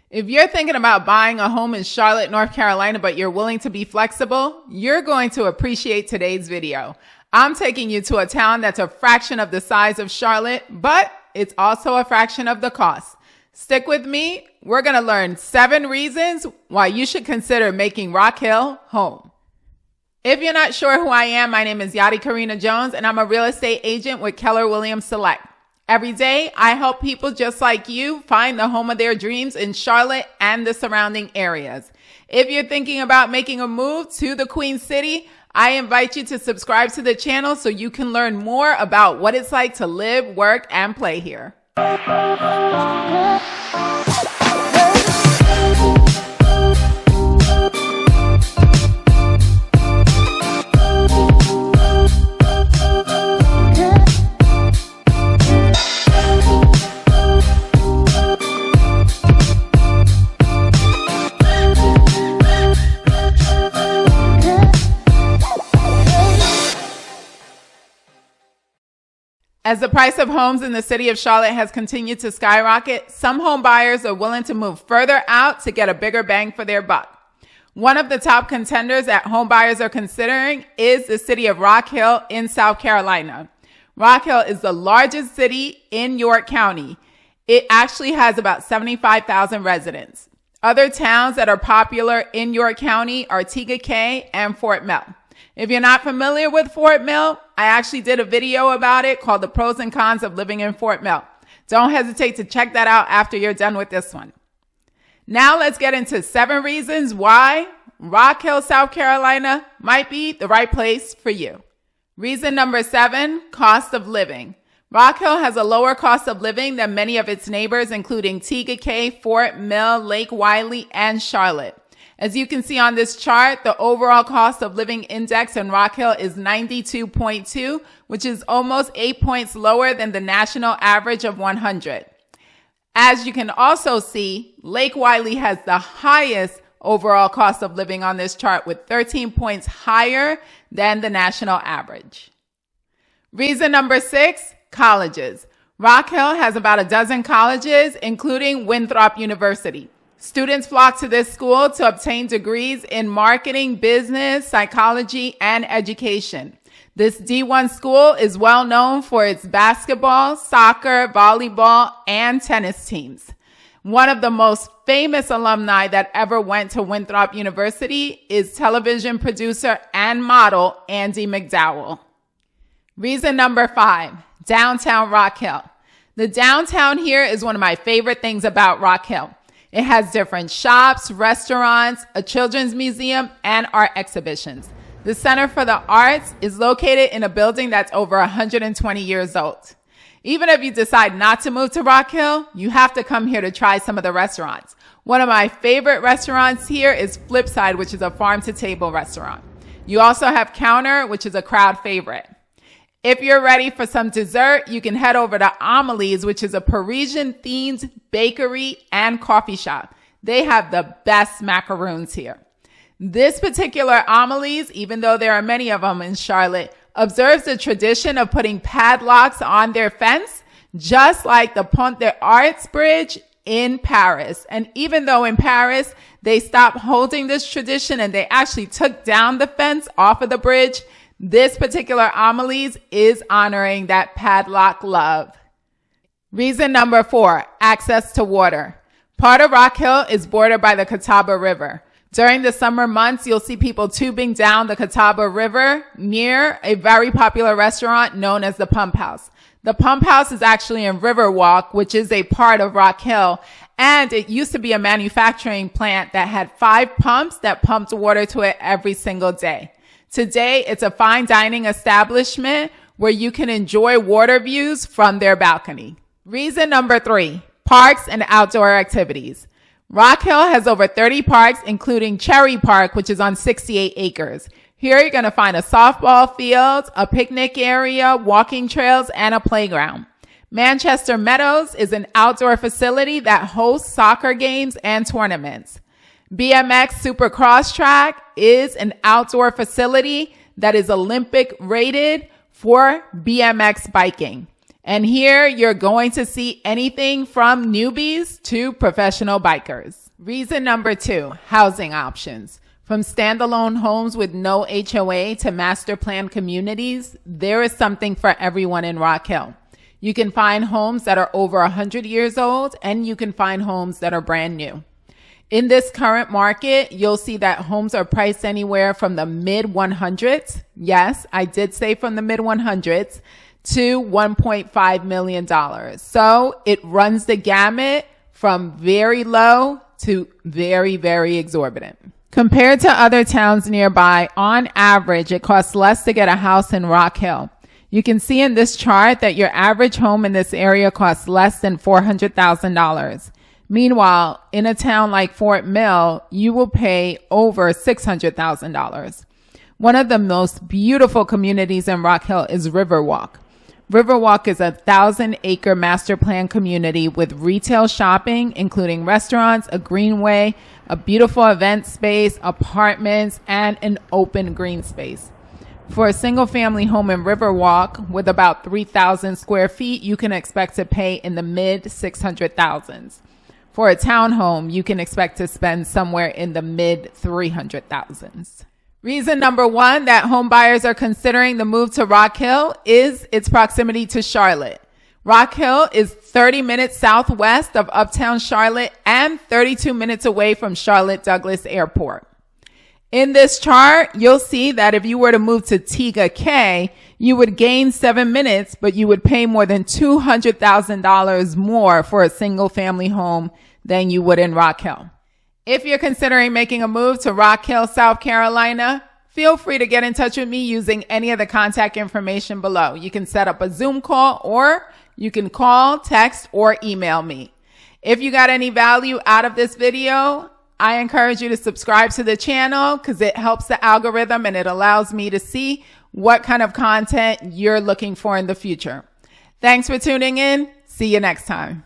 If you're thinking about buying a home in Charlotte, North Carolina, but you're willing to be flexible, you're going to appreciate today's video. I'm taking you to a town that's a fraction of the size of Charlotte, but it's also a fraction of the cost. Stick with me. We're going to learn 7 reasons why you should consider making Rock Hill home. If you're not sure who I am, my name is Yadi Karina Jones, and I'm a real estate agent with Keller Williams Select. Every day, I help people just like you find the home of their dreams in Charlotte and the surrounding areas. If you're thinking about making a move to the Queen City, I invite you to subscribe to the channel so you can learn more about what it's like to live, work, and play here. As the price of homes in the city of Charlotte has continued to skyrocket, some home buyers are willing to move further out to get a bigger bang for their buck. One of the top contenders that home buyers are considering is the city of Rock Hill in South Carolina. Rock Hill is the largest city in York County. It actually has about 75,000 residents. Other towns that are popular in York County are Tega Cay and Fort Mill. If you're not familiar with Fort Mill, I actually did a video about it called The Pros and Cons of Living in Fort Mill. Don't hesitate to check that out after you're done with this one. Now let's get into 7 reasons why Rock Hill, South Carolina might be the right place for you. Reason number 7, cost of living. Rock Hill has a lower cost of living than many of its neighbors, including Tega Cay, Fort Mill, Lake Wylie, and Charlotte. As you can see on this chart, the overall cost of living index in Rock Hill is 92.2, which is almost 8 points lower than the national average of 100. As you can also see, Lake Wylie has the highest overall cost of living on this chart with 13 points higher than the national average. Reason number 6, colleges. Rock Hill has about a dozen colleges, including Winthrop University. Students flock to this school to obtain degrees in marketing, business, psychology, and education. This D1 school is well known for its basketball, soccer, volleyball, and tennis teams. One of the most famous alumni that ever went to Winthrop University is television producer and model Andie MacDowell. Reason number 5, downtown Rock Hill. The downtown here is one of my favorite things about Rock Hill. It has different shops, restaurants, a children's museum, and art exhibitions. The Center for the Arts is located in a building that's over 120 years old. Even if you decide not to move to Rock Hill, you have to come here to try some of the restaurants. One of my favorite restaurants here is Flipside, which is a farm-to-table restaurant. You also have Counter, which is a crowd favorite. If you're ready for some dessert, you can head over to Amelie's, which is a Parisian-themed bakery and coffee shop. They have the best macaroons here. This particular Amelie's, even though there are many of them in Charlotte, observes the tradition of putting padlocks on their fence, just like the Pont des Arts Bridge in Paris. And even though in Paris, they stopped holding this tradition and they actually took down the fence off of the bridge, this particular Amelie's is honoring that padlock love. Reason number 4, access to water. Part of Rock Hill is bordered by the Catawba River. During the summer months, you'll see people tubing down the Catawba River near a very popular restaurant known as the Pump House. The Pump House is actually in Riverwalk, which is a part of Rock Hill, and it used to be a manufacturing plant that had 5 pumps that pumped water to it every single day. Today, it's a fine dining establishment where you can enjoy water views from their balcony. Reason number 3, parks and outdoor activities. Rock Hill has over 30 parks, including Cherry Park, which is on 68 acres. Here you're going to find a softball field, a picnic area, walking trails, and a playground. Manchester Meadows is an outdoor facility that hosts soccer games and tournaments. BMX Supercross Track is an outdoor facility that is Olympic rated for BMX biking. And here you're going to see anything from newbies to professional bikers. Reason number 2, housing options. From standalone homes with no HOA to master plan communities, there is something for everyone in Rock Hill. You can find homes that are over 100 years old, and you can find homes that are brand new. In this current market, you'll see that homes are priced anywhere from the mid 100s. Yes, I did say from the mid 100s to $1.5 million. So it runs the gamut from very low to very, very exorbitant. Compared to other towns nearby, on average, it costs less to get a house in Rock Hill. You can see in this chart that your average home in this area costs less than $400,000. Meanwhile, in a town like Fort Mill, you will pay over $600,000. One of the most beautiful communities in Rock Hill is Riverwalk. Riverwalk is a 1,000-acre master plan community with retail shopping, including restaurants, a greenway, a beautiful event space, apartments, and an open green space. For a single-family home in Riverwalk with about 3,000 square feet, you can expect to pay in the mid $600,000s. For a townhome, you can expect to spend somewhere in the mid $300,000s. Reason number 1 that home buyers are considering the move to Rock Hill is its proximity to Charlotte. Rock Hill is 30 minutes southwest of uptown Charlotte and 32 minutes away from Charlotte Douglas Airport. In this chart, you'll see that if you were to move to Tega Cay, you would gain 7 minutes, but you would pay more than $200,000 more for a single family home than you would in Rock Hill. If you're considering making a move to Rock Hill, South Carolina, feel free to get in touch with me using any of the contact information below. You can set up a Zoom call, or you can call, text, or email me. If you got any value out of this video, I encourage you to subscribe to the channel because it helps the algorithm and it allows me to see what kind of content you're looking for in the future. Thanks for tuning in. See you next time.